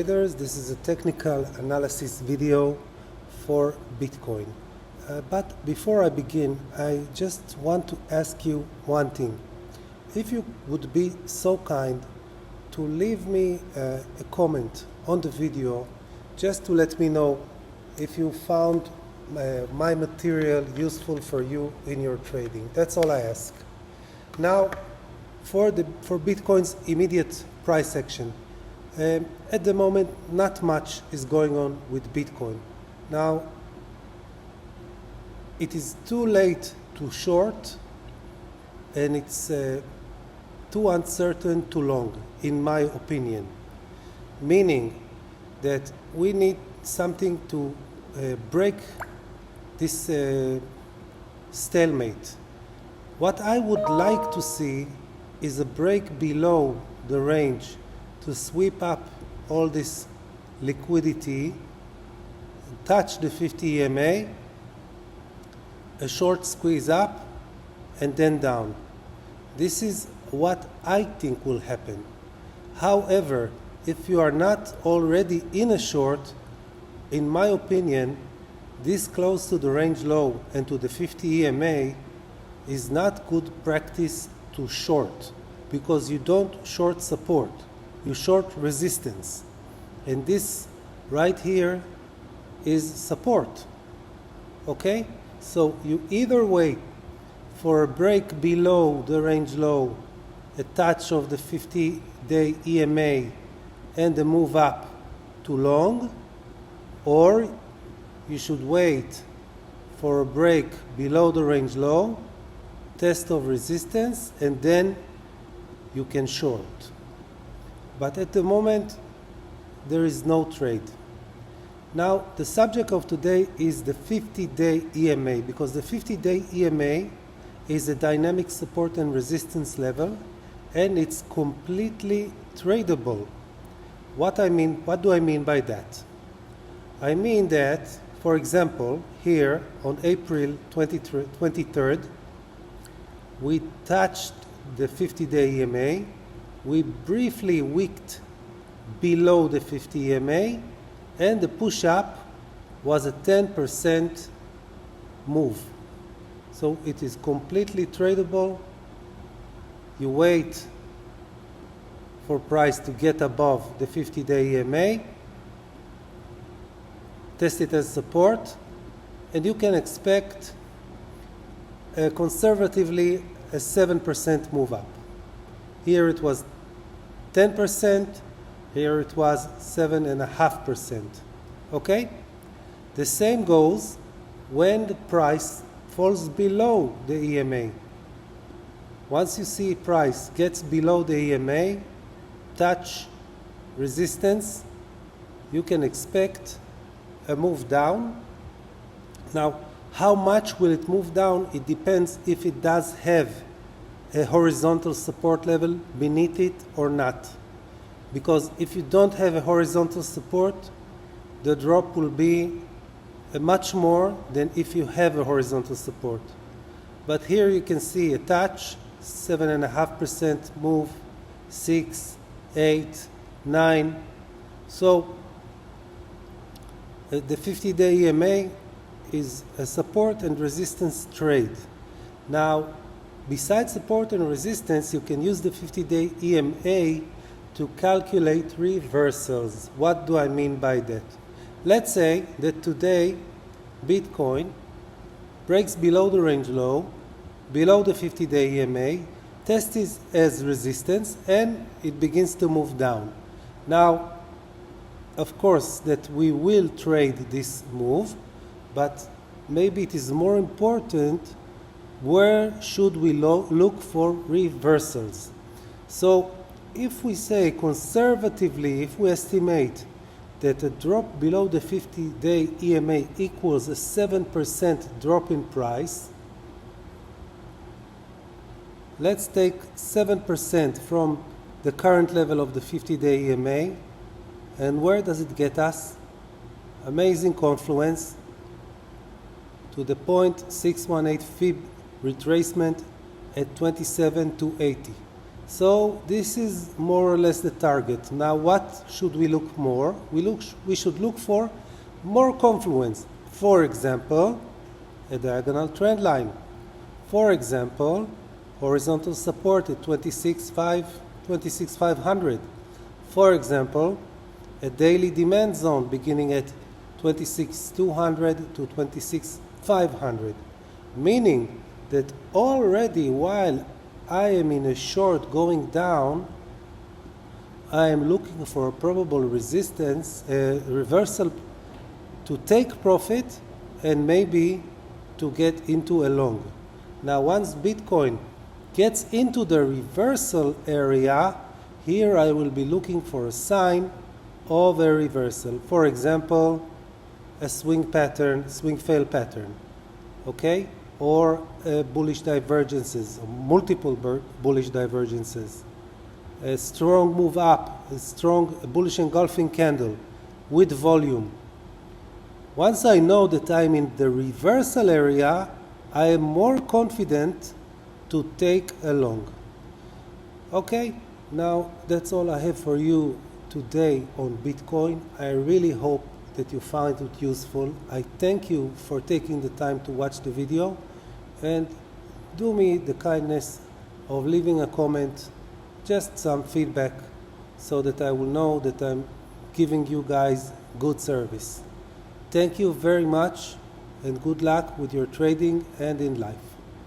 traders, this is a technical analysis video for Bitcoin. But before I begin, I just want to ask you one thing. If you would be so kind to leave me a comment on the video just to let me know if you found my material useful for you in your trading. That's all I ask. Now, for Bitcoin's immediate price action. At the moment, not much is going on with Bitcoin. Now, it is too late to short, and it's too uncertain, too long, in my opinion. Meaning that we need something to break this stalemate. What I would like to see is a break below the range to sweep up all this liquidity, touch the 50 EMA, a short squeeze up, and then down. This is what I think will happen. However, if you are not already in a short, in my opinion, this close to the range low and to the 50 EMA is not good practice to short, because you don't short support, you short resistance. And this right here is support. Okay? So you either wait for a break below the range low, a touch of the 50-day EMA, and a move up to long, or you should wait for a break below the range low, test of resistance, and then you can short. But at the moment, there is no trade. Now, the subject of today is the 50-day EMA, because the 50-day EMA is a dynamic support and resistance level, and it's completely tradable. What do I mean by that? I mean that, for example, here on April 23rd, we touched the 50-day EMA, we briefly wicked below the 50 EMA, and the push-up was a 10% move. So it is completely tradable. You wait for price to get above the 50-day EMA, test it as support, and you can expect conservatively a 7% move up. Here it was 10%, here it was 7.5%. Okay? The same goes when the price falls below the EMA. Once you see price gets below the EMA, touch resistance, you can expect a move down. Now, how much will it move down? It depends if it does have a horizontal support level beneath it or not. Because if you don't have a horizontal support, the drop will be much more than if you have a horizontal support. But here you can see a touch, 7.5% move, 6, 8, 9. So the 50-day EMA is a support and resistance trade. Now, besides support and resistance, you can use the 50-day EMA to calculate reversals. What do I mean by that? Let's say that today Bitcoin breaks below the range low, below the 50-day EMA, tests it as resistance, and it begins to move down. Now, of course, that we will trade this move, but maybe it is more important where should we look for reversals. So if we say conservatively, if we estimate that a drop below the 50-day EMA equals a 7% drop in price, let's take 7% from the current level of the 50-day EMA, and where does it get us? Amazing confluence to the 0.618 fib retracement at 27,280. So this is more or less the target. Now what should we look more? We should look for more confluence. For example, a diagonal trend line. For example, horizontal support at 26,500. For example, a daily demand zone beginning at 26,200 to 26,500. Meaning that already while I am in a short going down, I am looking for a probable resistance, a reversal to take profit and maybe to get into a long. Now once Bitcoin gets into the reversal area, here I will be looking for a sign of a reversal. For example, a swing pattern, swing fail pattern, okay? Or bullish divergences, or multiple bullish divergences. A strong move up, a strong bullish engulfing candle with volume. Once I know that I'm in the reversal area, I am more confident to take a long. Okay, now that's all I have for you today on Bitcoin. I really hope that you found it useful. I thank you for taking the time to watch the video, and do me the kindness of leaving a comment, just some feedback, so that I will know that I'm giving you guys good service. Thank you very much, and good luck with your trading and in life.